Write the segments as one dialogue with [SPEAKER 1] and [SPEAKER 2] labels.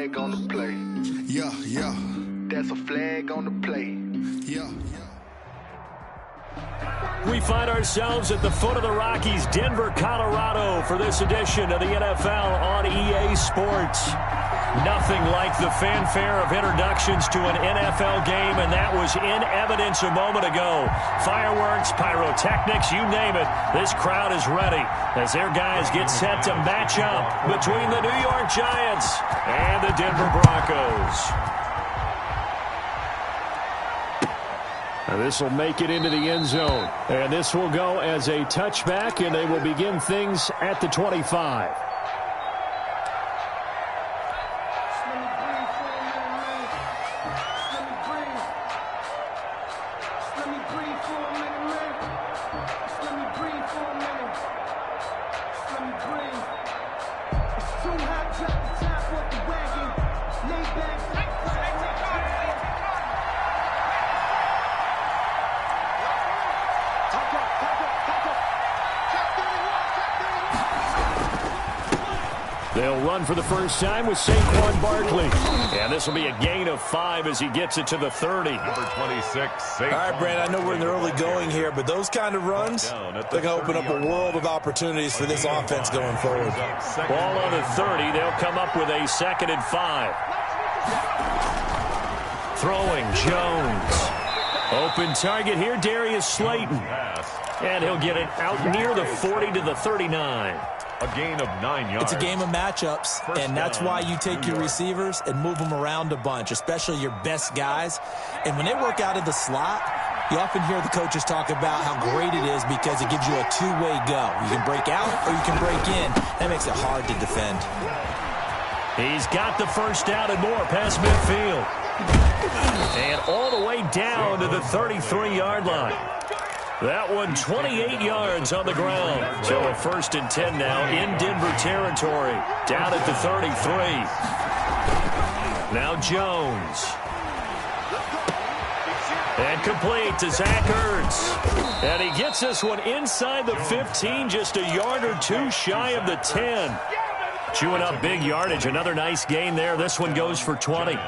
[SPEAKER 1] flag on the play.
[SPEAKER 2] Yeah, yeah.
[SPEAKER 1] That's a flag on the play.
[SPEAKER 2] Yeah.
[SPEAKER 3] We find ourselves at the foot of the Rockies, Denver, Colorado, for this edition of the NFL on EA Sports. Nothing like the fanfare of introductions to an NFL game, and that was in evidence a moment ago. Fireworks, pyrotechnics, you name it. This crowd is ready as their guys get set to match up between the New York Giants and the Denver Broncos. This will make it into the end zone. And this will go as a touchback, and they will begin things at the 25. They'll run for the first time with Saquon Barkley. And this will be a gain of 5 as he gets it to the 30.
[SPEAKER 4] Number 26, Saquon.
[SPEAKER 5] All right, Brand, I know we're in the early going here, but those kind of runs, they're going to open up a world of opportunities for this offense going forward.
[SPEAKER 3] Ball on the 30. They'll come up with a 2nd and 5. Throwing Jones. Open target here, Darius Slayton. And he'll get it out near the 40 to the 39.
[SPEAKER 4] A gain of 9 yards.
[SPEAKER 5] It's a game of matchups, and that's why you take your receivers and move them around a bunch, especially your best guys. And when they work out of the slot, you often hear the coaches talk about how great it is because it gives you a two-way go. You can break out or you can break in. That makes it hard to defend.
[SPEAKER 3] He's got the first down and more past midfield. And all the way down to the 33-yard line. That one 28 yards on the ground. So a 1st and 10 now in Denver territory. Down at the 33. Now Jones. And complete to Zach Ertz. And he gets this one inside the 15, just a yard or two shy of the 10. Chewing up big yardage. Another nice gain there. This one goes for 20.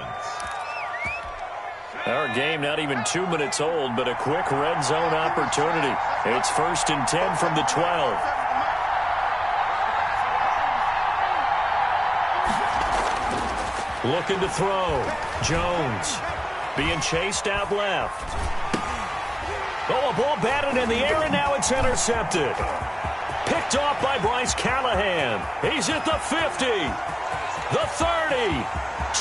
[SPEAKER 3] Our game not even 2 minutes old, but a quick red zone opportunity. It's 1st and 10 from the 12. Looking to throw. Jones being chased out left. Oh, a ball batted in the air, and now it's intercepted. Picked off by Bryce Callahan. He's at the 50, the 30,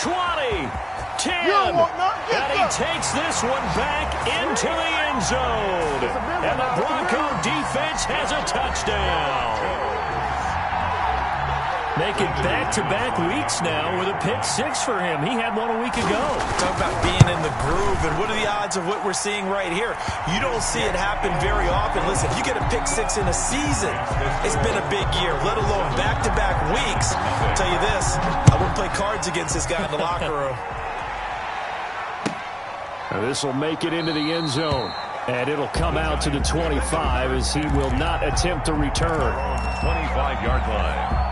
[SPEAKER 3] 20, 10, and he takes this one back into the end zone. And the Bronco defense has a touchdown. Make it back-to-back weeks now with a pick-6 for him. He had one a week ago.
[SPEAKER 5] Talk about being in the groove, and what are the odds of what we're seeing right here? You don't see it happen very often. Listen, if you get a pick-6 in a season, it's been a big year, let alone back-to-back weeks. I'll tell you this, I wouldn't play cards against this guy in the locker room.
[SPEAKER 3] This will make it into the end zone. And it'll come out to the 25 as he will not attempt to return.
[SPEAKER 4] 25-yard line.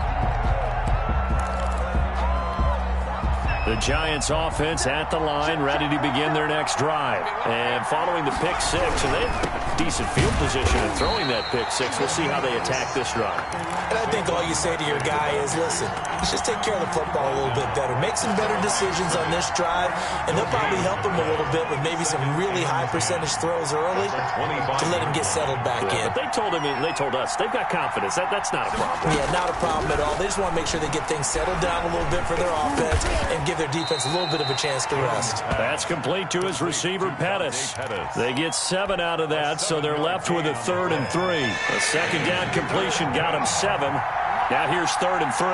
[SPEAKER 3] The Giants offense at the line, ready to begin their next drive. And following the pick-6, and they have decent field position in throwing that pick-6. We'll see how they attack this drive.
[SPEAKER 5] And I think all you say to your guy is, listen, just take care of the football a little bit better. Make some better decisions on this drive, and they'll probably help him a little bit with maybe some really high percentage throws early to let him get settled back in.
[SPEAKER 3] But they told us, they've got confidence. That's not a problem.
[SPEAKER 5] Yeah, not a problem at all. They just want to make sure they get things settled down a little bit for their offense and give their defense a little bit of a chance to rest.
[SPEAKER 3] That's complete to his receiver, Pettis. They get 7 out of that, so they're left with a 3rd and 3. A second down completion got him 7. Now here's 3rd and 3.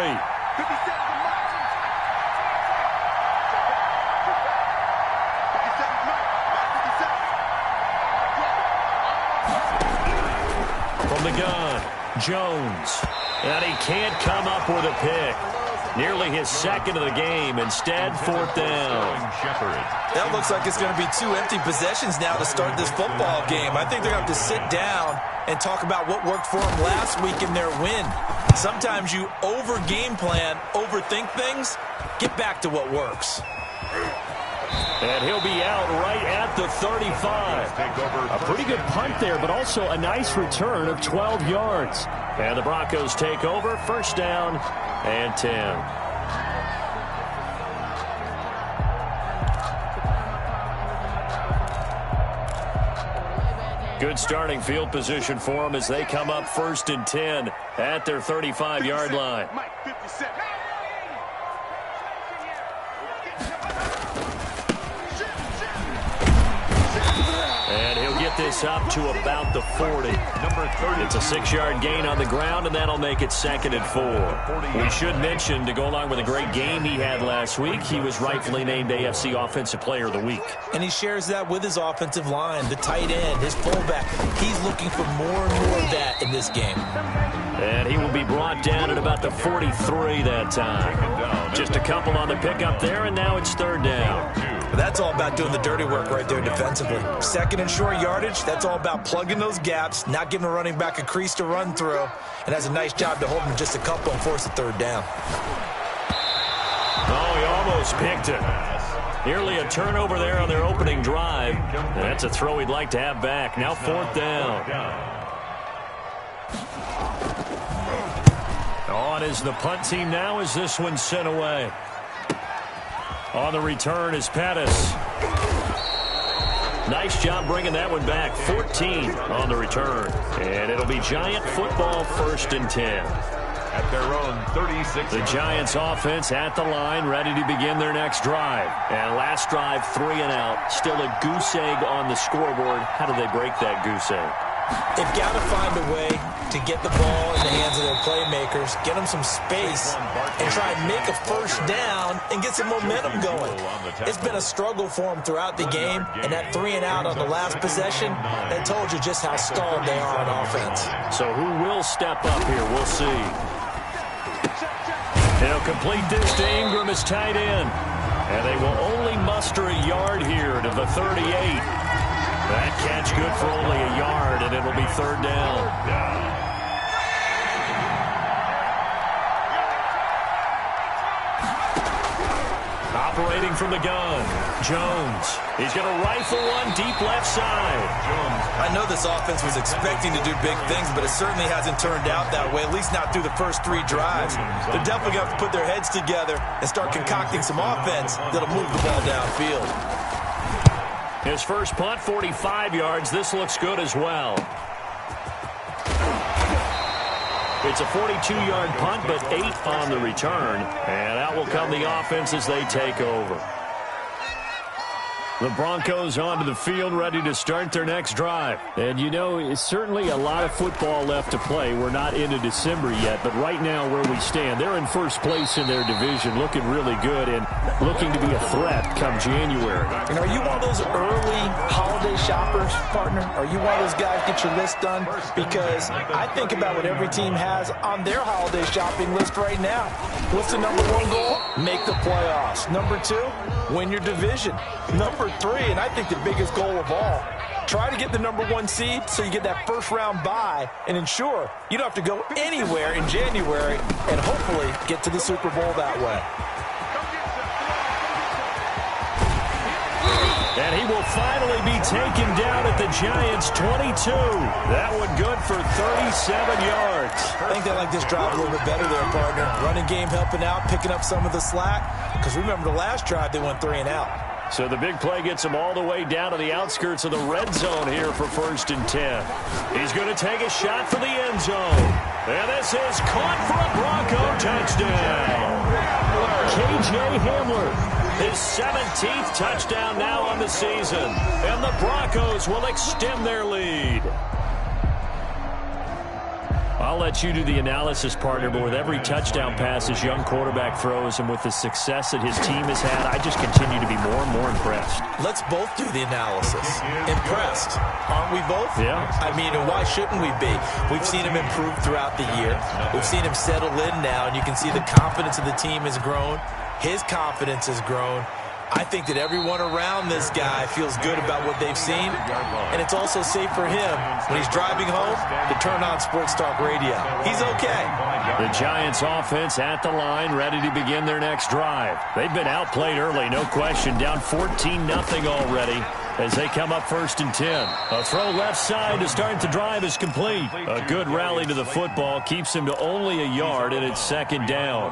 [SPEAKER 3] From the gun, Jones. And he can't come up with a pick. Nearly his second of the game. Instead, fourth down.
[SPEAKER 5] That looks like it's going to be 2 empty possessions now to start this football game. I think they're going to have to sit down and talk about what worked for them last week in their win. Sometimes you over-game plan, overthink things. Get back to what works.
[SPEAKER 3] And he'll be out right at the 35. A pretty good punt there, but also a nice return of 12 yards. And the Broncos take over, first down and 10. Good starting field position for them as they come up first and 10 at their 35-yard line. And he'll get this up to about the 40. It's a 6-yard gain on the ground, and that'll make it second and 4. We should mention, to go along with a great game he had last week, he was rightfully named AFC Offensive Player of the Week.
[SPEAKER 5] And he shares that with his offensive line, the tight end, his fullback. He's looking for more and more of that in this game.
[SPEAKER 3] And he will be brought down at about the 43 that time. Just a couple on the pickup there, and now it's third down.
[SPEAKER 5] But that's all about doing the dirty work right there defensively. Second and short yardage, that's all about plugging those gaps, not giving a running back a crease to run through, and has a nice job to hold him just a couple and force a third down.
[SPEAKER 3] Oh, he almost picked it. Nearly a turnover there on their opening drive. And that's a throw he'd like to have back. Now fourth down. On is the punt team now as this one's sent away. On the return is Pettis. Nice job bringing that one back. 14 on the return. And it'll be Giant football, first and 10.
[SPEAKER 4] At their own 36.
[SPEAKER 3] The Giants offense at the line, ready to begin their next drive. And last drive, 3 and out. Still a goose egg on the scoreboard. How do they break that goose egg?
[SPEAKER 5] They've got to find a way to get the ball in the hands of their playmakers, get them some space, and try and make a first down and get some momentum going. It's been a struggle for them throughout the game, and that 3 and out on the last possession, that told you just how stalled they are on offense.
[SPEAKER 3] So who will step up here? We'll see. They'll complete this to Ingram as tight end. And they will only muster a yard here to the 38. That catch good for only a yard, and it'll be third down. Operating from the gun, Jones. He's going to rifle one deep left side.
[SPEAKER 5] I know this offense was expecting to do big things, but it certainly hasn't turned out that way, at least not through the first 3 drives. They're definitely going to have to put their heads together and start concocting some offense that'll move the ball downfield.
[SPEAKER 3] His first punt, 45 yards. This looks good as well. It's a 42-yard punt, but 8 on the return. And out will come the offense as they take over. The Broncos onto the field, ready to start their next drive. And, you know, it's certainly a lot of football left to play. We're not into December yet, but right now where we stand, they're in first place in their division, looking really good and looking to be a threat come January.
[SPEAKER 5] And are you one of those early holiday shoppers, partner? Are you one of those guys get your list done? Because I think about what every team has on their holiday shopping list right now. What's the number 1 goal? Make the playoffs. Number 2, win your division. Number 3, and I think the biggest goal of all, try to get the number 1 seed so you get that first-round bye and ensure you don't have to go anywhere in January and hopefully get to the Super Bowl that way.
[SPEAKER 3] And he will finally be taken down at the Giants' 22. That one good for 37 yards.
[SPEAKER 5] I think they like this drive a little bit better there, partner. Running game helping out, picking up some of the slack. Because remember the last drive, they went 3 and out.
[SPEAKER 3] So the big play gets him all the way down to the outskirts of the red zone here for first and 10. He's going to take a shot for the end zone. And this is caught for a Bronco touchdown. K.J. Hamler, his 17th touchdown now on the season. And the Broncos will extend their lead. I'll let you do the analysis, partner, but with every touchdown pass his young quarterback throws and with the success that his team has had, I just continue to be more and more impressed.
[SPEAKER 5] Let's both do the analysis. Impressed. Aren't we both?
[SPEAKER 3] Yeah.
[SPEAKER 5] I mean, why shouldn't we be? We've seen him improve throughout the year. We've seen him settle in now, and you can see the confidence of the team has grown. His confidence has grown. I think that everyone around this guy feels good about what they've seen, and it's also safe for him when he's driving home to turn on Sports Talk Radio. He's okay.
[SPEAKER 3] The Giants offense at the line, ready to begin their next drive. They've been outplayed early, no question, down 14-0 already as they come up 1st and 10. A throw left side to start the drive is complete. A good rally to the football keeps him to only a yard, and it's 2nd down.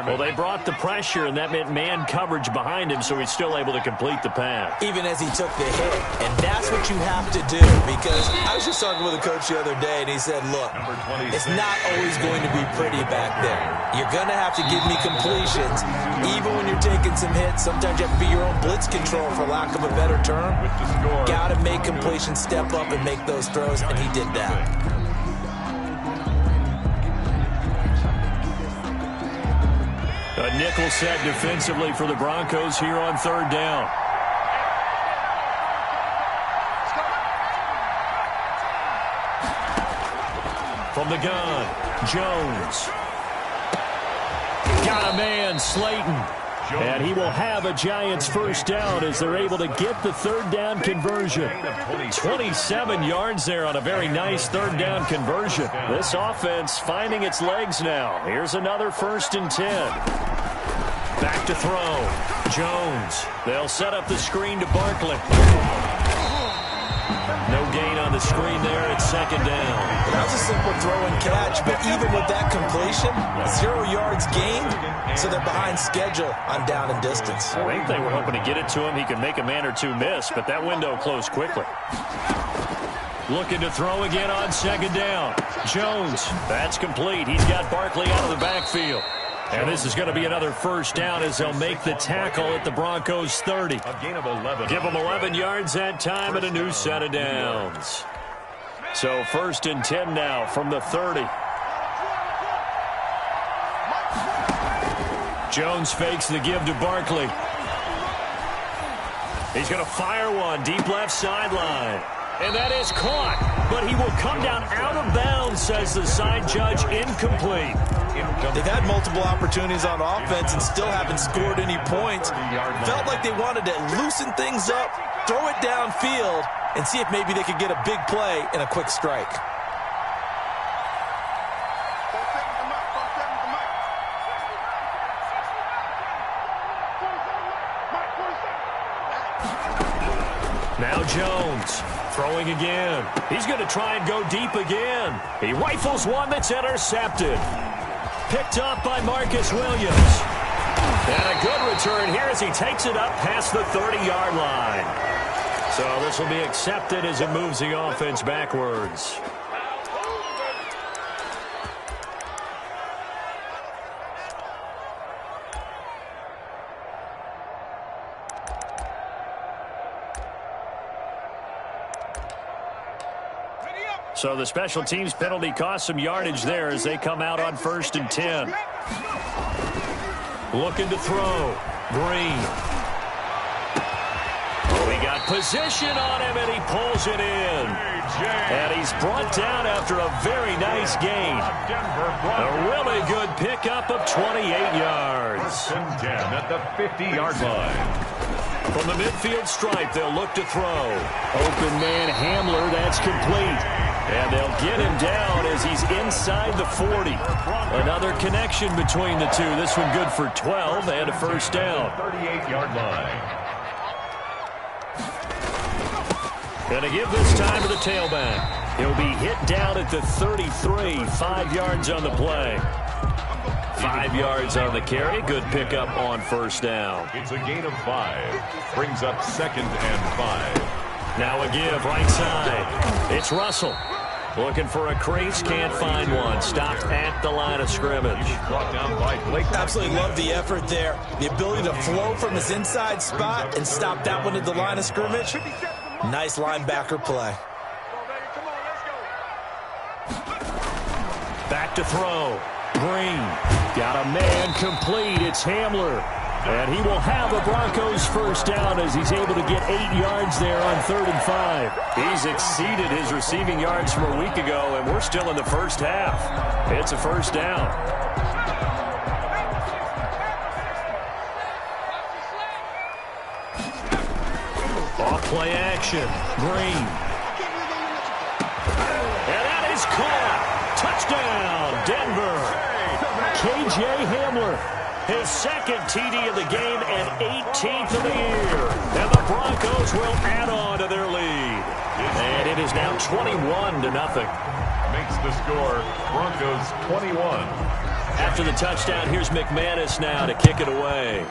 [SPEAKER 3] Well, they brought the pressure, and that meant man coverage behind him, so he's still able to complete the pass.
[SPEAKER 5] Even as he took the hit, and that's what you have to do, because I was just talking with a coach the other day, and he said, look, it's not always going to be pretty back there. You're going to have to give me completions. Even when you're taking some hits, sometimes you have to be your own blitz control, for lack of a better term. Got to make completions, step up and make those throws, and he did that.
[SPEAKER 3] A nickel set defensively for the Broncos here on 3rd down. From the gun, Jones. Got a man, Slayton. And he will have a Giants 1st down as they're able to get the 3rd down conversion. 27 yards there on a very nice 3rd down conversion. This offense finding its legs now. Here's another 1st and 10. Back to throw. Jones. They'll set up the screen to Barkley. No gain on the screen there. It's 2nd down.
[SPEAKER 5] That was a simple throw and catch, but even with that completion, 0 yards gained, so they're behind schedule on down and distance.
[SPEAKER 3] I think they were hoping to get it to him. He could make a man or two miss, but that window closed quickly. Looking to throw again on 2nd down. Jones, that's complete. He's got Barkley out of the backfield. And this is going to be another 1st down as they'll make the tackle at the Broncos 30.
[SPEAKER 4] A gain of 11.
[SPEAKER 3] Give them 11 yards that time and a new set of downs. So 1st and 10 now from the 30. Jones fakes the give to Barkley. He's going to fire one deep left sideline. And that is caught, but he will come down out of bounds, says the side judge, incomplete.
[SPEAKER 5] They've had multiple opportunities on offense and still haven't scored any points. Felt like they wanted to loosen things up, throw it downfield, and see if maybe they could get a big play and a quick strike.
[SPEAKER 3] Now Jones throwing again. He's going to try and go deep again. He rifles one that's intercepted. Picked up by Marcus Williams. And a good return here as he takes it up past the 30-yard line. So this will be accepted as it moves the offense backwards. So the special teams penalty cost some yardage there as they come out on 1st and 10. Looking to throw. Green. Oh, he got position on him, and he pulls it in. And he's brought down after a very nice gain. A really good pickup of 28 yards.
[SPEAKER 4] 10 at the 50-yard line.
[SPEAKER 3] From the midfield stripe, they'll look to throw. Open man Hamler, that's complete. And they'll get him down as he's inside the 40. Another connection between the two. This one good for 12 and a 1st down.
[SPEAKER 4] 38-yard line.
[SPEAKER 3] Going to give this time to the tailback. He'll be hit down at the 33. 5 yards on the play. 5 yards on the carry. Good pickup on 1st down.
[SPEAKER 4] It's a gain of 5. Brings up 2nd and 5.
[SPEAKER 3] Now a give right side. It's Russell. Looking for a crease, can't find one. Stopped at the line of scrimmage.
[SPEAKER 4] Brought down by Blake.
[SPEAKER 5] Absolutely love the effort there. The ability to flow from his inside spot and stop that one at the line of scrimmage. Nice linebacker play.
[SPEAKER 3] to throw. Green got a man complete. It's Hamler. And he will have a Broncos first down as he's able to get 8 yards there on 3rd and 5. He's exceeded his receiving yards from a week ago, and we're still in the first half. It's a first down. Off play action. Green. And that is caught. Touchdown, Denver. K.J. Hamler. His second TD of the game and 18th of the year. And the Broncos will add on to their lead. And it is now 21-0.
[SPEAKER 4] Makes the score Broncos 21.
[SPEAKER 3] After the touchdown, here's McManus now to kick it away.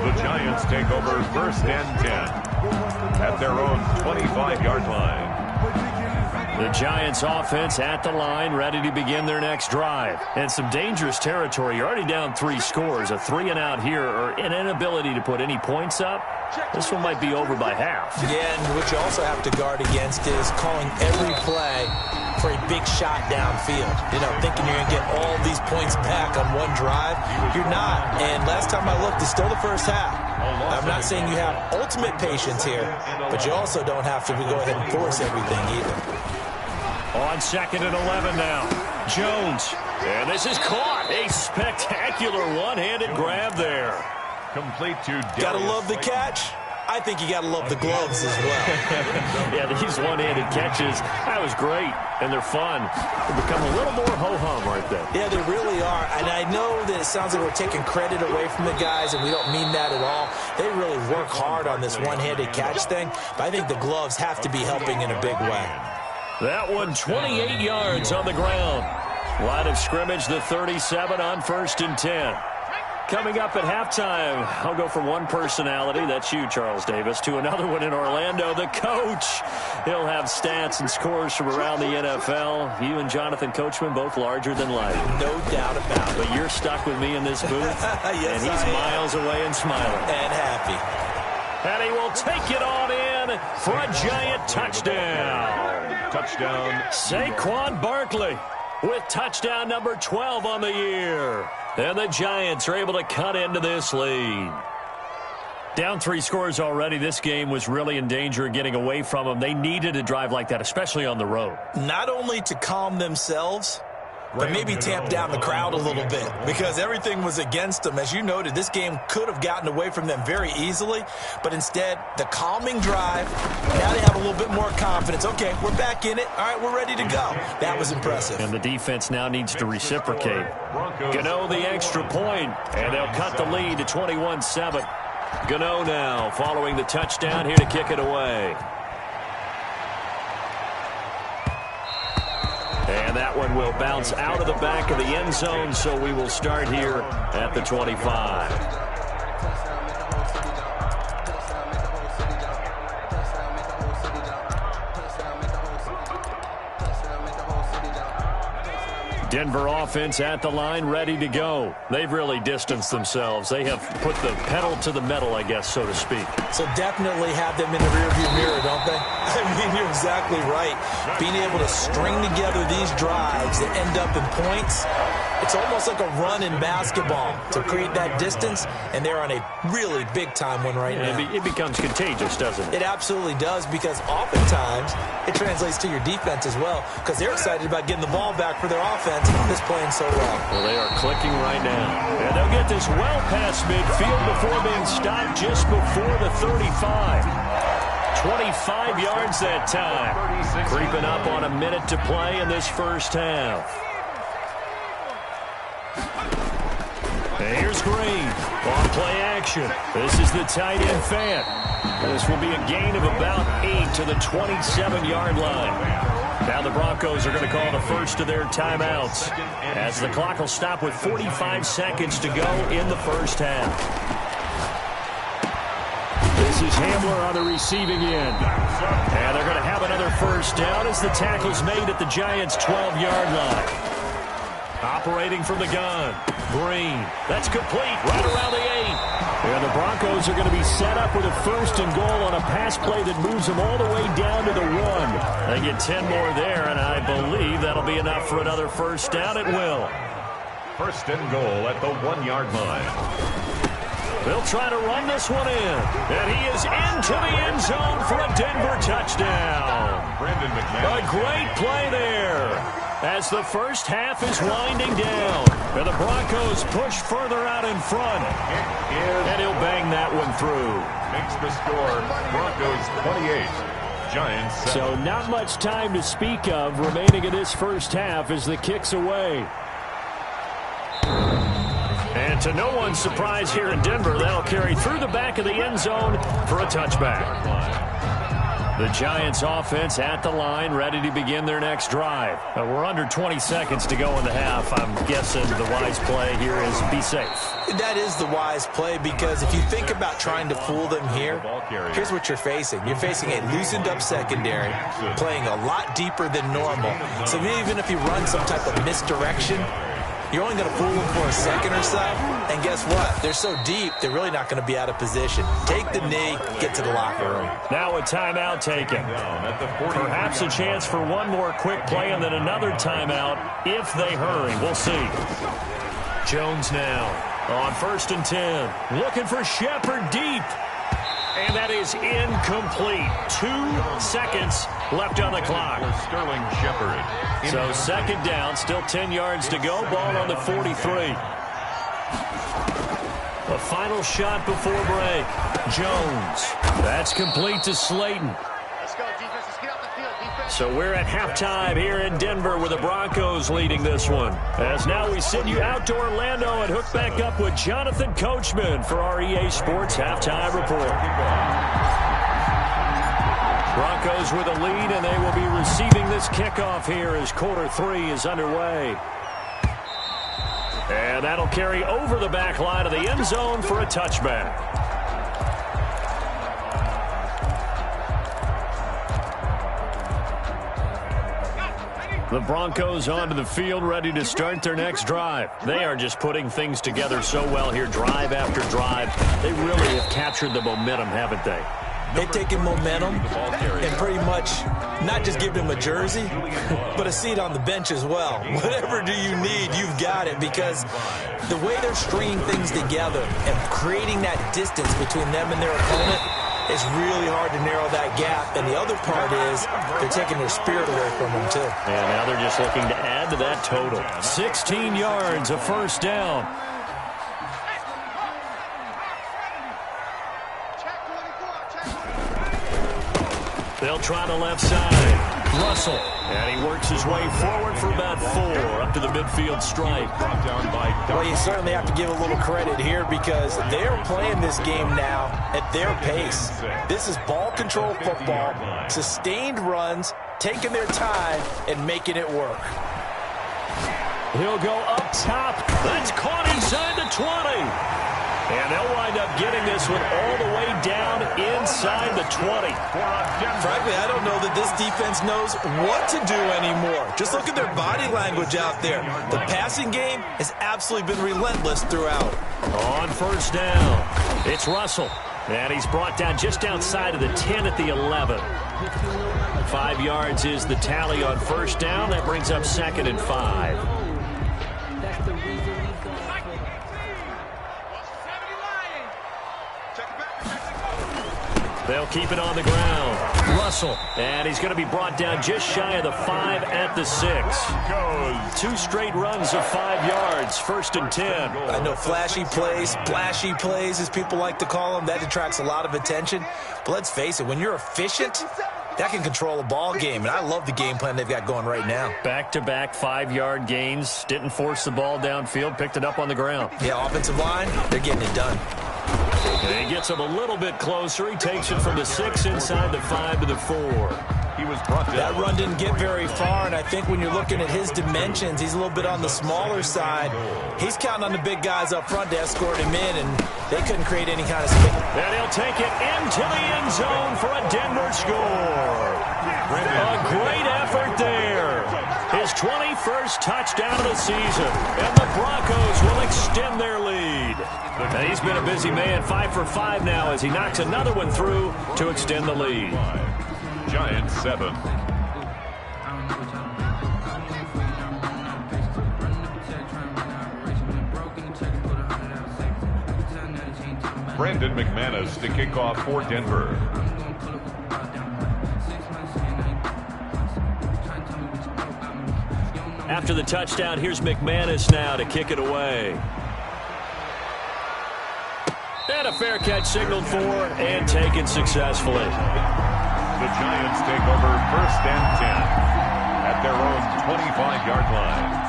[SPEAKER 4] The Giants take over 1st and 10 at their own 25-yard line.
[SPEAKER 3] The Giants offense at the line, ready to begin their next drive. And some dangerous territory. You're already down 3 scores. A 3-and-out here, or an inability to put any points up. This one might be over by half.
[SPEAKER 5] Yeah, and what you also have to guard against is calling every play for a big shot downfield. You know, thinking you're going to get all these points back on one drive. You're not. And last time I looked, it's still the first half. I'm not saying you have ultimate patience here, but you also don't have to go ahead and force everything either.
[SPEAKER 3] On 2nd and 11 now. Jones. And this is caught. A spectacular one-handed grab there.
[SPEAKER 4] Complete to Darius.
[SPEAKER 5] Gotta love the catch. I think you gotta love the gloves as well.
[SPEAKER 3] Yeah, these one-handed catches, that was great. And they're fun. They become a little more ho-hum right there.
[SPEAKER 5] Yeah, they really are. And I know that it sounds like we're taking credit away from the guys, and we don't mean that at all. They really work hard on this one-handed catch thing. But I think the gloves have to be helping in a big way.
[SPEAKER 3] That one 28 yards on the ground. Line of scrimmage, the 37 on 1st and 10. Coming up at halftime, I'll go from one personality, that's you, Charles Davis, to another one in Orlando, the coach. He'll have stats and scores from around the NFL. You and Jonathan Coachman, both larger than life.
[SPEAKER 5] No doubt about it.
[SPEAKER 3] But you're stuck with me in this booth,
[SPEAKER 5] yes,
[SPEAKER 3] and he's miles away and smiling.
[SPEAKER 5] And happy.
[SPEAKER 3] And he will take it on in for a giant touchdown.
[SPEAKER 4] Touchdown.
[SPEAKER 3] Saquon Barkley with touchdown number 12 on the year. And the Giants are able to cut into this lead. Down 3 scores already. This game was really in danger of getting away from them. They needed a drive like that, especially on the road.
[SPEAKER 5] Not only to calm themselves, but maybe tamp down the crowd a little bit because everything was against them. As you noted, this game could have gotten away from them very easily, but instead, the calming drive, now they have a little bit more confidence. Okay, we're back in it. All right, we're ready to go. That was impressive.
[SPEAKER 3] And the defense now needs to reciprocate. Gano the extra point, and they'll cut the lead to 21-7. Gano now following the touchdown here to kick it away. And that one will bounce out of the back of the end zone, so we will start here at the 25. Denver offense at the line, ready to go. They've really distanced themselves. They have put the pedal to the metal, I guess, so to speak.
[SPEAKER 5] So definitely have them in the rearview mirror, don't they? I mean, you're exactly right. Being able to string together these drives that end up in points, it's almost like a run in basketball to create that distance, and they're on a really big-time one right now.
[SPEAKER 3] It becomes contagious, doesn't it?
[SPEAKER 5] It absolutely does, because oftentimes it translates to your defense as well, because they're excited about getting the ball back for their offense that's playing so well.
[SPEAKER 3] Well, they are clicking right now. And they'll get this well past midfield before being stopped just before the 35. 25 yards that time. Creeping up on a minute to play in this first half. And here's Green. On play action. This is the tight end fan. This will be a gain of about 8 to the 27-yard line. Now the Broncos are going to call the first of their timeouts as the clock will stop with 45 seconds to go in the first half. This is Hamler on the receiving end. And they're going to have another first down as the tackle's made at the Giants' 12-yard line. Operating from the gun. Green. That's complete right around the 8. And the Broncos are going to be set up with a 1st and goal on a pass play that moves them all the way down to the 1. They get 10 more there, and I believe that'll be enough for another 1st down. It will.
[SPEAKER 4] 1st and goal at the 1-yard line.
[SPEAKER 3] They'll try to run this one in. And he is into the end zone for a Denver touchdown. A great play there as the first half is winding down. And the Broncos push further out in front. And he'll bang that one through.
[SPEAKER 4] Makes the score Broncos 28, Giants 7.
[SPEAKER 3] So not much time to speak of remaining in this first half as the kick's away. And to no one's surprise here in Denver, that'll carry through the back of the end zone for a touchback. The Giants offense at the line, ready to begin their next drive. We're under 20 seconds to go in the half. I'm guessing the wise play here is be safe.
[SPEAKER 5] That is the wise play, because if you think about trying to fool them here, here's what you're facing. You're facing a loosened up secondary, playing a lot deeper than normal. So even if you run some type of misdirection, you're only going to fool them for a second or so, and guess what? They're so deep, they're really not going to be out of position. Take the knee, get to the locker room.
[SPEAKER 3] Now a timeout taken. Perhaps a chance for one more quick play and then another timeout if they hurry. We'll see. Jones now on 1st and 10. Looking for Shepard deep. And that is incomplete. 2 seconds left on the clock.
[SPEAKER 4] Sterling Shepard.
[SPEAKER 3] So 2nd down, still 10 yards to go. Ball on the 43. A final shot before break. Jones. That's complete to Slayton. So we're at halftime here in Denver with the Broncos leading this one. As now we send you out to Orlando and hook back up with Jonathan Coachman for our EA Sports Halftime Report. Broncos with a lead, and they will be receiving this kickoff here as quarter 3 is underway. And that'll carry over the back line of the end zone for a touchback. The Broncos onto the field, ready to start their next drive. They are just putting things together so well here, drive after drive. They really have captured the momentum, haven't they?
[SPEAKER 5] They've taken momentum and pretty much not just given him a jersey, but a seat on the bench as well. Whatever do you need, you've got it, because the way they're stringing things together and creating that distance between them and their opponent, it's really hard to narrow that gap. And the other part is they're taking their spirit away from them, too.
[SPEAKER 3] And now they're just looking to add to that total. 16 yards, a 1st down. They'll try the left side. Russell. And he works his way forward for about 4 up to the midfield stripe.
[SPEAKER 5] Well, you certainly have to give a little credit here, because they're playing this game now at their pace. This is ball control football, sustained runs, taking their time and making it work.
[SPEAKER 3] He'll go up top. That's caught inside the 20. And they'll wind up getting this one all the way down inside the 20.
[SPEAKER 5] Frankly, I don't know that this defense knows what to do anymore. Just look at their body language out there. The passing game has absolutely been relentless throughout.
[SPEAKER 3] On 1st down, it's Russell. And he's brought down just outside of the 10 at the 11. 5 yards is the tally on 1st down. That brings up 2nd and 5. They'll keep it on the ground. Russell. And he's going to be brought down just shy of the 5 at the 6. 2 straight runs of 5 yards. 1st and 10.
[SPEAKER 5] I know flashy plays, splashy plays, as people like to call them, that attracts a lot of attention. But let's face it, when you're efficient, that can control a ball game. And I love the game plan they've got going right now.
[SPEAKER 3] Back-to-back 5-yard gains. Didn't force the ball downfield. Picked it up on the ground.
[SPEAKER 5] Yeah, offensive line, they're getting it done.
[SPEAKER 3] And he gets him a little bit closer. He takes it from the 6 inside the 5 to the 4.
[SPEAKER 4] He was brought down.
[SPEAKER 5] That run didn't get very far, and I think when you're looking at his dimensions, he's a little bit on the smaller side. He's counting on the big guys up front to escort him in, and they couldn't create any kind of space.
[SPEAKER 3] And he'll take it into the end zone for a Denver score. A great effort there. His 21st touchdown of the season, and the Broncos will extend their lead. And he's been a busy man, 5 for 5 now as he knocks another one through to extend the lead.
[SPEAKER 4] Giants 7. Brandon McManus to kick off for Denver.
[SPEAKER 3] After the touchdown, here's McManus now to kick it away. And a fair catch signaled for and taken successfully.
[SPEAKER 4] The Giants take over 1st and 10 at their own 25-yard line.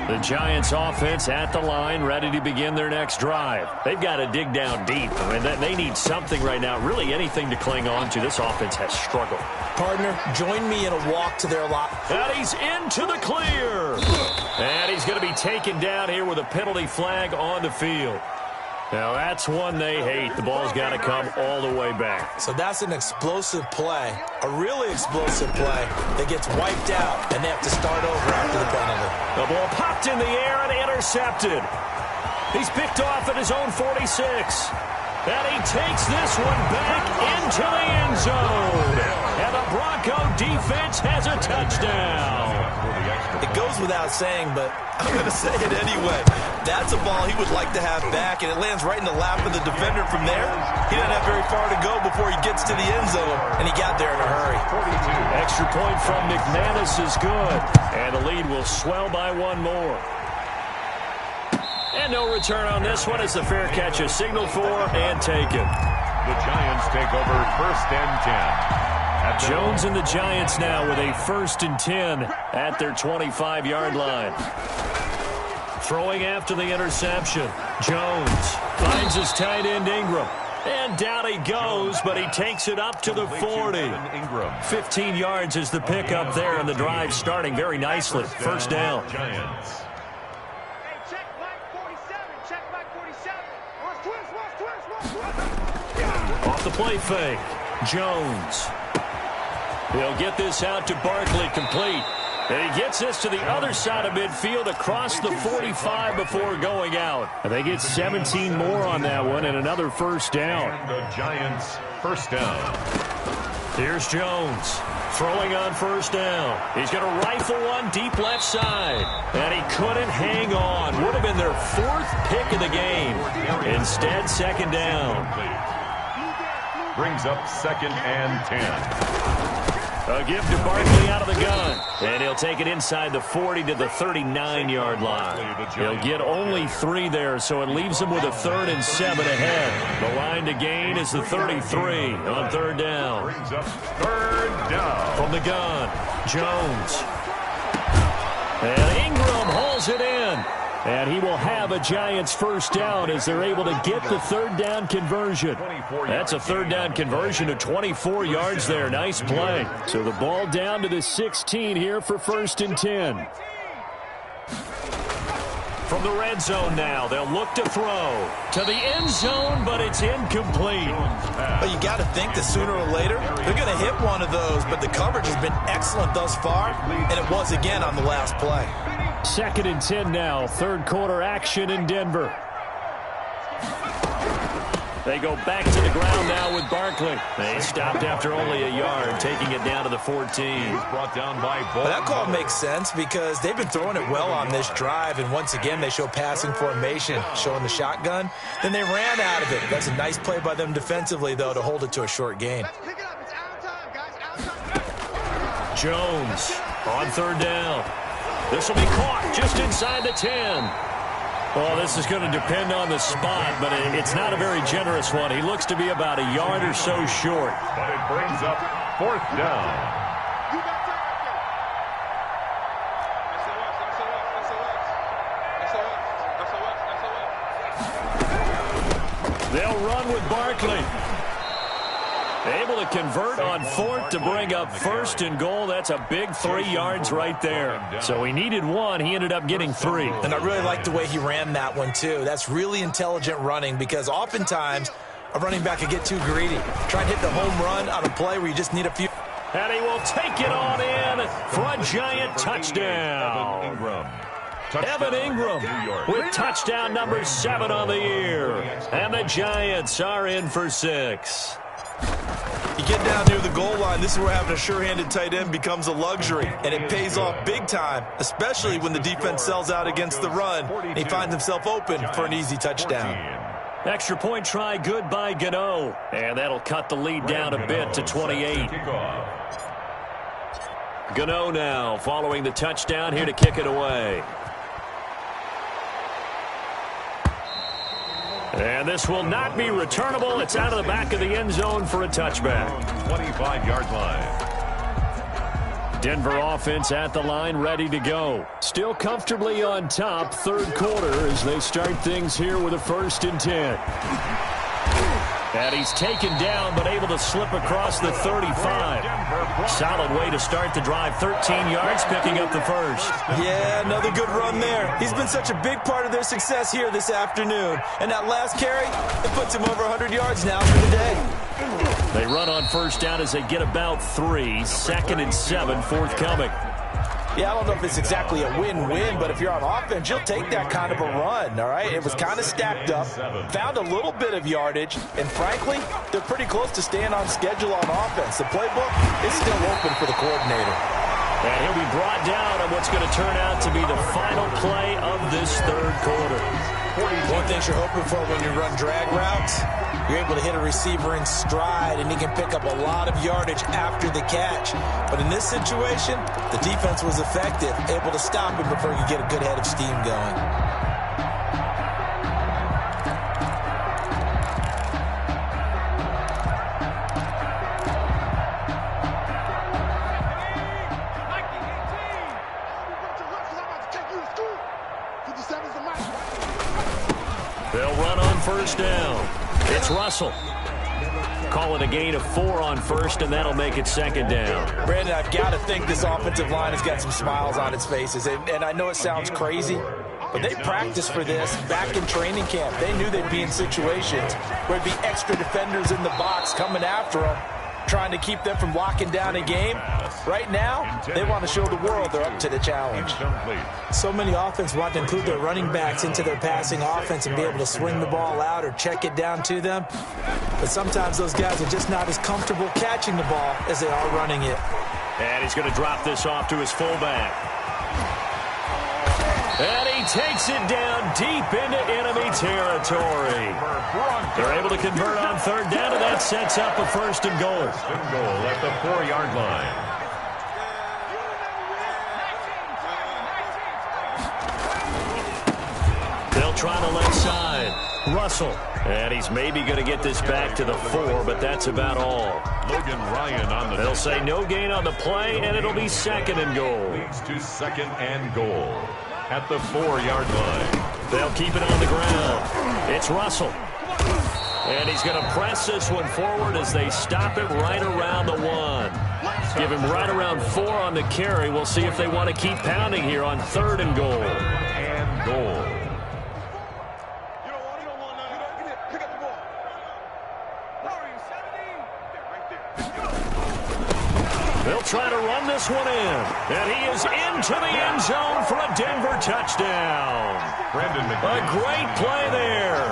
[SPEAKER 3] The Giants offense at the line, ready to begin their next drive. They've got to dig down deep. I mean, they need something right now, really anything to cling on to. This offense has struggled.
[SPEAKER 5] Partner, join me in a walk to their lot.
[SPEAKER 3] And he's into the clear. And he's going to be taken down here with a penalty flag on the field. Now, that's one they hate. The ball's got to come all the way back.
[SPEAKER 5] So that's an explosive play, a really explosive play that gets wiped out, and they have to start over after the penalty.
[SPEAKER 3] The ball popped in the air and intercepted. He's picked off at his own 46. And he takes this one back into the end zone. And the Bronco defense has a touchdown.
[SPEAKER 5] It goes without saying, but I'm going to say it anyway. That's a ball he would like to have back, and it lands right in the lap of the defender from there. He doesn't have very far to go before he gets to the end zone, and he got there in a hurry.
[SPEAKER 3] Extra point from McManus is good, and the lead will swell by one more. And no return on this one as the fair catch is signaled for and taken.
[SPEAKER 4] The Giants take over 1st and 10.
[SPEAKER 3] Jones and the Giants now with a 1st and 10 at their 25-yard line. Throwing after the interception. Jones finds his tight end Ingram. And down he goes, but he takes it up to the 40. 15 yards is the pickup there, and the drive starting very nicely. 1st down.
[SPEAKER 4] Giants.
[SPEAKER 3] Off the play fake. Jones. He'll get this out to Barkley, complete. And he gets this to the other side of midfield across the 45 before going out. And they get 17 more on that one and another 1st down.
[SPEAKER 4] The Giants 1st down.
[SPEAKER 3] Here's Jones throwing on 1st down. He's going to rifle one deep left side. And he couldn't hang on. Would have been their 4th pick of the game. Instead, 2nd down.
[SPEAKER 4] Brings up 2nd and 10.
[SPEAKER 3] A give to Barkley out of the gun. And he'll take it inside the 40 to the 39-yard line. He'll get only 3 there, so it leaves him with a 3rd and 7 ahead. The line to gain is the 33 on 3rd down.
[SPEAKER 4] Brings up 3rd down.
[SPEAKER 3] From the gun, Jones. And Ingram hauls it in. And he will have a Giants 1st down as they're able to get the 3rd down conversion. That's a 3rd down conversion to 24 yards there. Nice play. So the ball down to the 16 here for 1st and 10. From the red zone now, they'll look to throw to the end zone, but it's incomplete.
[SPEAKER 5] But you got to think that sooner or later, they're going to hit one of those, but the coverage has been excellent thus far, and it was again on the last play.
[SPEAKER 3] 2nd and 10 now, 3rd quarter action in Denver. They go back to the ground now with Barkley. They stopped after only a yard, taking it down to the 14.
[SPEAKER 4] Brought down by Ball.
[SPEAKER 5] That call makes sense because they've been throwing it well on this drive, and once again they show passing formation, showing the shotgun. Then they ran out of it. That's a nice play by them defensively, though, to hold it to a short gain.
[SPEAKER 3] Jones on 3rd down. This will be caught just inside the 10. Well, this is going to depend on the spot, but it's not a very generous one. He looks to be about a yard or so short.
[SPEAKER 4] But it brings up 4th down.
[SPEAKER 3] They'll run with Barkley. Able to convert on 4th to bring up 1st and goal. That's a big 3 yards right there. So he needed 1. He ended up getting 3.
[SPEAKER 5] And I really like the way he ran that one, too. That's really intelligent running because oftentimes a running back could get too greedy. Try and hit the home run on a play where you just need a few.
[SPEAKER 3] And he will take it on in for a Giant touchdown. Evan Ingram with touchdown number 7 on the year. And the Giants are in for 6.
[SPEAKER 5] You get down near the goal line, this is where having a sure-handed tight end becomes a luxury, and it pays off big time, especially when the defense sells out against the run, and he finds himself open for an easy touchdown.
[SPEAKER 3] Extra point try good by Gano, and that'll cut the lead down a bit to 28. Gano now following the touchdown here to kick it away. And this will not be returnable. It's out of the back of the end zone for a touchback.
[SPEAKER 4] 25-yard line.
[SPEAKER 3] Denver offense at the line, ready to go. Still comfortably on top, third quarter as they start things here with a 1st and 10. And he's taken down, but able to slip across the 35. Solid way to start the drive. 13 yards, picking up the first.
[SPEAKER 5] Yeah, another good run there. He's been such a big part of their success here this afternoon. And that last carry, it puts him over 100 yards now for the day.
[SPEAKER 3] They run on first down as they get about 3. 2nd and 7 forthcoming.
[SPEAKER 5] Yeah, I don't know if it's exactly a win-win, but if you're on offense, you'll take that kind of a run, all right? It was kind of stacked up, found a little bit of yardage, and frankly, they're pretty close to staying on schedule on offense. The playbook is still open for the coordinator.
[SPEAKER 3] And he'll be brought down on what's going to turn out to be the final play of this third quarter.
[SPEAKER 5] One thing you're hoping for when you run drag routes, you're able to hit a receiver in stride, and he can pick up a lot of yardage after the catch. But in this situation, the defense was effective, able to stop him before he could get a good head of steam going.
[SPEAKER 3] They'll run on first down. It's Russell. Call it a gain of 4 on first, and that'll make it 2nd down.
[SPEAKER 5] Brandon, I've got to think this offensive line has got some smiles on its faces. And I know it sounds crazy, but they practiced for this back in training camp. They knew they'd be in situations where there'd be extra defenders in the box coming after them, trying to keep them from locking down a game. Right now, they want to show the world they're up to the challenge. So many offenses want to include their running backs into their passing offense and be able to swing the ball out or check it down to them. But sometimes those guys are just not as comfortable catching the ball as they are running it.
[SPEAKER 3] And he's going to drop this off to his fullback. And he takes it down deep into enemy territory. They're able to convert on third down, and that sets up a 1st and goal.
[SPEAKER 4] First and goal at the 4-yard line.
[SPEAKER 3] They'll try the left side. Russell. And he's maybe going to get this back to the 4, but that's about all.
[SPEAKER 4] Logan Ryan on the...
[SPEAKER 3] They'll say no gain on the play, and it'll be 2nd and goal.
[SPEAKER 4] Leads to 2nd and goal at the 4-yard line.
[SPEAKER 3] They'll keep it on the ground. It's Russell. And he's going to press this one forward as they stop it right around the 1. Give him right around 4 on the carry. We'll see if they want to keep pounding here on 3rd and goal.
[SPEAKER 4] And goal.
[SPEAKER 3] They'll try to run this one in. And he is into the end zone for a Denver touchdown. A great play there.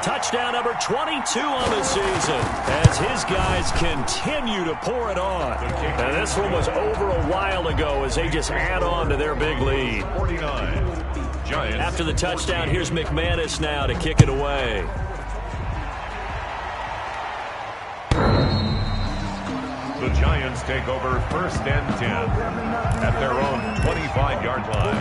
[SPEAKER 3] Touchdown number 22 on the season as his guys continue to pour it on. And this one was over a while ago as they just add on to their big lead.
[SPEAKER 4] 49. Giants.
[SPEAKER 3] After the touchdown, here's McManus now to kick it away.
[SPEAKER 4] The Giants take over 1st and 10 at their own 25-yard line.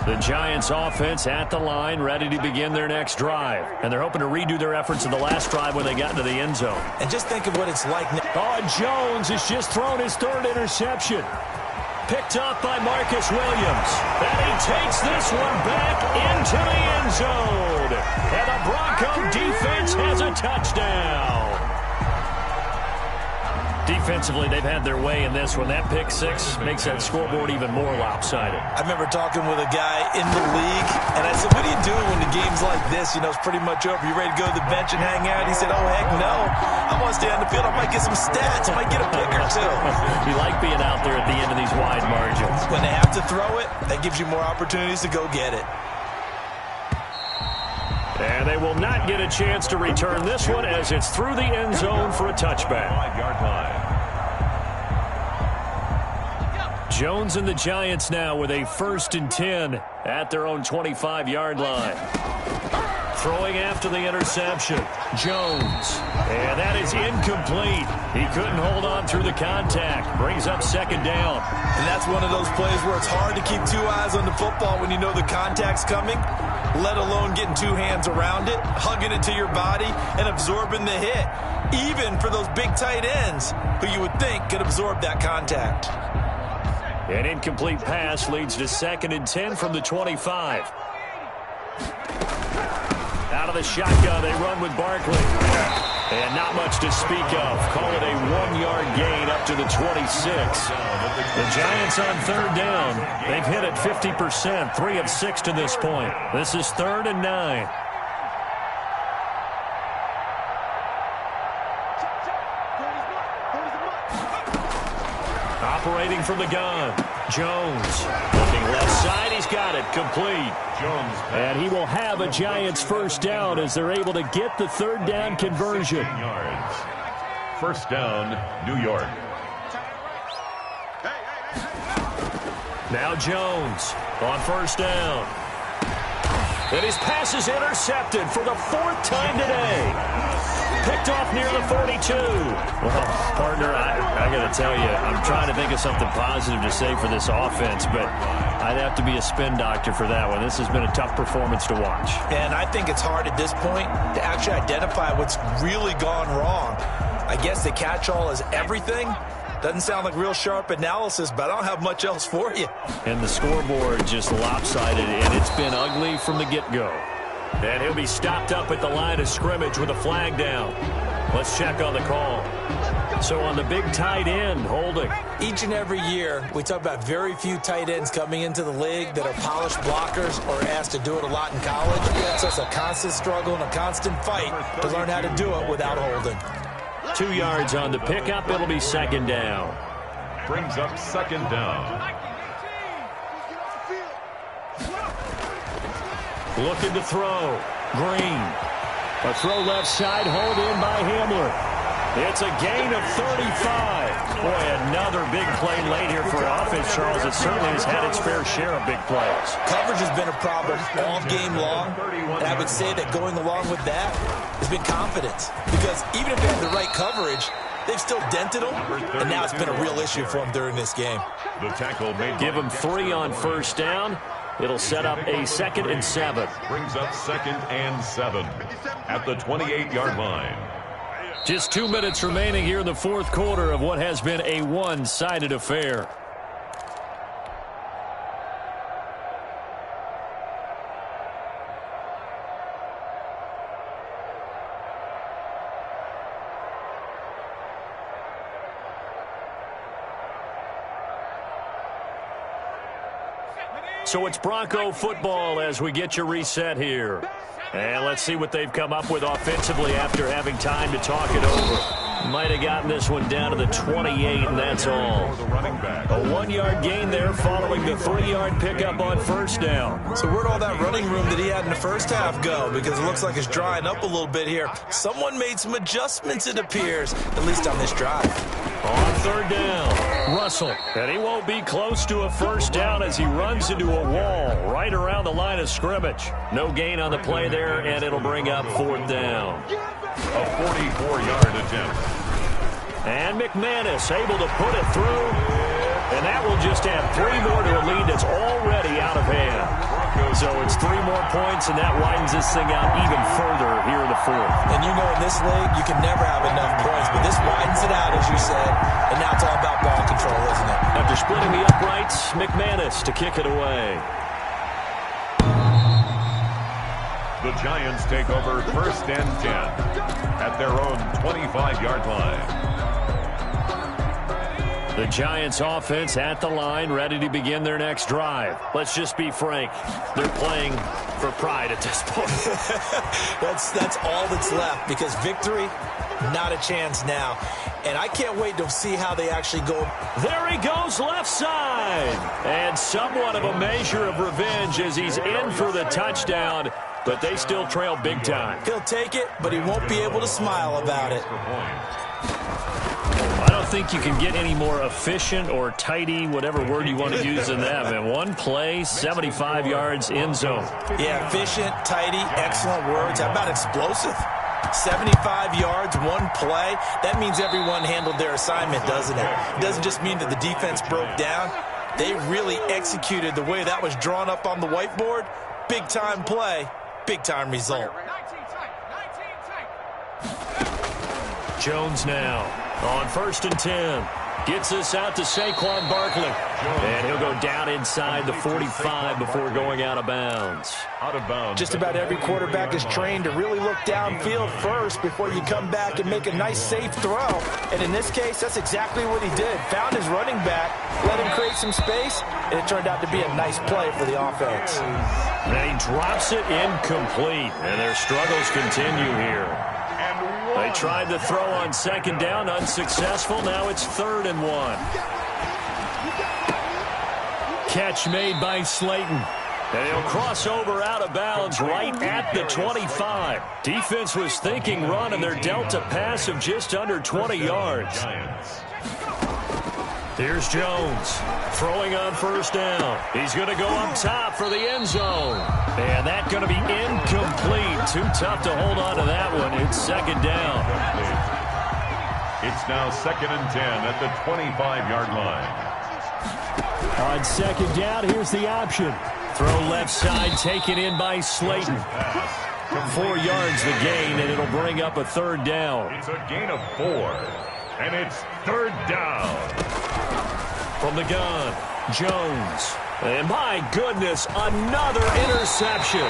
[SPEAKER 3] The Giants offense at the line, ready to begin their next drive. And they're hoping to redo their efforts in the last drive when they got into the end zone.
[SPEAKER 5] And just think of what it's like now.
[SPEAKER 3] Oh, Jones has just thrown his 3rd interception. Picked up by Marcus Williams. And he takes this one back into the end zone. And the Bronco defense has a touchdown. Defensively, they've had their way in this one. That pick six makes that scoreboard even more lopsided.
[SPEAKER 5] I remember talking with a guy in the league, and I said, what do you do when the game's like this? You know, it's pretty much over. You ready to go to the bench and hang out? He said, oh, heck no. I want to stay on the field. I might get some stats. I might get a pick or two.
[SPEAKER 3] You like being out there at the end of these wide margins.
[SPEAKER 5] When they have to throw it, that gives you more opportunities to go get it.
[SPEAKER 3] And they will not get a chance to return this one as it's through the end zone for a touchback.
[SPEAKER 4] 5-yard line.
[SPEAKER 3] Jones and the Giants now with a 1st and 10 at their own 25-yard line. Throwing after the interception, Jones. And that is incomplete. He couldn't hold on through the contact. Brings up 2nd down.
[SPEAKER 5] And that's one of those plays where it's hard to keep 2 eyes on the football when you know the contact's coming, let alone getting 2 hands around it, hugging it to your body, and absorbing the hit. Even for those big tight ends who you would think could absorb that contact.
[SPEAKER 3] An incomplete pass leads to 2nd and 10 from the 25. Out of the shotgun, they run with Barkley. And not much to speak of. Call it a 1-yard gain up to the 26. The Giants on 3rd down. They've hit it 50%, 3 of 6 to this point. This is 3rd and 9. Operating from the gun, Jones. Looking left side, he's got it, complete.
[SPEAKER 4] Jones.
[SPEAKER 3] And he will have a Giants 1st down as they're able to get the 3rd down conversion.
[SPEAKER 4] Yards. 1st down, New York.
[SPEAKER 3] Now Jones on 1st down. And his pass is intercepted for the 4th time today. Picked off near the 42. Well, partner, I got to tell you, I'm trying to think of something positive to say for this offense, but I'd have to be a spin doctor for that one. This has been a tough performance to watch.
[SPEAKER 5] And I think it's hard at this point to actually identify what's really gone wrong. I guess the catch-all is everything. Doesn't sound like real sharp analysis, but I don't have much else for you.
[SPEAKER 3] And the scoreboard just lopsided, and it's been ugly from the get-go. And he'll be stopped up at the line of scrimmage with a flag down. Let's check on the call. So on the big tight end, holding.
[SPEAKER 5] Each and every year, we talk about very few tight ends coming into the league that are polished blockers or asked to do it a lot in college. So it's a constant struggle and a constant fight to learn how to do it without holding.
[SPEAKER 3] 2 yards on the pickup. It'll be 2nd down.
[SPEAKER 4] Brings up 2nd down.
[SPEAKER 3] Looking to throw. Green. A throw left side, hold in by Hamler. It's a gain of 35. Boy, another big play late here for offense, Charles. It certainly has had its fair share of big plays.
[SPEAKER 5] Coverage has been a problem all game long, and I would say that going along with that has been confidence. Because even if they have the right coverage, they've still dented them, and now it's been a real issue for them during this game.
[SPEAKER 4] The tackle made.
[SPEAKER 3] Give them 3 on 1st down. It'll set up a 2nd and 7.
[SPEAKER 4] Brings up 2nd and 7 at the 28-yard line.
[SPEAKER 3] Just 2 minutes remaining here in the 4th quarter of what has been a one-sided affair. So it's Bronco football as we get your reset here. And let's see what they've come up with offensively after having time to talk it over. Might have gotten this one down to the 28, and that's all. A 1-yard gain there following the 3-yard pickup on 1st down.
[SPEAKER 5] So where'd all that running room that he had in the first half go? Because it looks like it's drying up a little bit here. Someone made some adjustments, it appears, at least on this drive.
[SPEAKER 3] On 3rd down, Russell. And he won't be close to a 1st down as he runs into a wall right around the line of scrimmage. No gain on the play there, and it'll bring up 4th down.
[SPEAKER 4] A 44-yard attempt.
[SPEAKER 3] And McManus able to put it through. And that will just add 3 more to a lead that's already out of hand. So it's 3 more points, and that widens this thing out even further here in the 4th.
[SPEAKER 5] And you know in this league, you can never have enough points, but this widens it out, as you said. And now it's all about ball control, isn't it?
[SPEAKER 3] After splitting the uprights, McManus to kick it away.
[SPEAKER 4] The Giants take over 1st and 10 at their own 25-yard line.
[SPEAKER 3] The Giants offense at the line, ready to begin their next drive. Let's just be frank. They're playing for pride at this point.
[SPEAKER 5] That's all that's left, because victory, not a chance now. And I can't wait to see how they actually go.
[SPEAKER 3] There he goes, left side. And somewhat of a measure of revenge as he's in for the touchdown, but they still trail big time.
[SPEAKER 5] He'll take it, but he won't be able to smile about it.
[SPEAKER 3] I don't think you can get any more efficient or tidy, whatever word you want to use in that. And one play, 75 yards, end zone.
[SPEAKER 5] Yeah, efficient, tidy, excellent words. How about explosive? 75 yards, one play. That means everyone handled their assignment, doesn't it? It doesn't just mean that the defense broke down. They really executed the way that was drawn up on the whiteboard. Big-time play, big-time result.
[SPEAKER 3] Jones now on 1st and 10. Gets this out to Saquon Barkley. And he'll go down inside the 45 before going out of bounds.
[SPEAKER 5] Just about every quarterback is trained to really look downfield first before you come back and make a nice, safe throw. And in this case, that's exactly what he did. Found his running back, let him create some space, and it turned out to be a nice play for the offense.
[SPEAKER 3] And he drops it incomplete. And their struggles continue here. They tried to throw on 2nd down, unsuccessful. Now it's 3rd and 1. Catch made by Slayton. And he'll cross over out of bounds right at the 25. Defense was thinking run, and they're dealt a pass of just under 20 yards. Here's Jones throwing on 1st down. He's going to go up top for the end zone. And that's going to be incomplete. Too tough to hold on to that one. It's 2nd down.
[SPEAKER 4] It's now 2nd and 10 at the 25-yard line.
[SPEAKER 3] On 2nd down, here's the option. Throw left side, taken in by Slayton. 4 yards the gain, and it'll bring up a 3rd down.
[SPEAKER 4] It's a gain of 4, and it's 3rd down.
[SPEAKER 3] From the gun, Jones. And my goodness, another interception.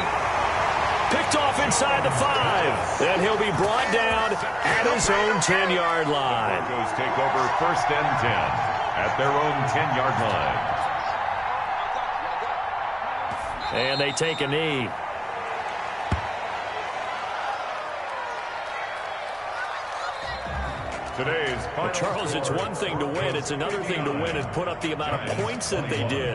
[SPEAKER 3] Picked off inside the 5. And he'll be brought down at his own 10-yard line.
[SPEAKER 4] Broncos take over 1st and 10 at their own 10-yard line.
[SPEAKER 3] And they take a knee.
[SPEAKER 4] Today's
[SPEAKER 3] Charles, it's one thing to win. It's another thing to win and put up the amount of points that they did.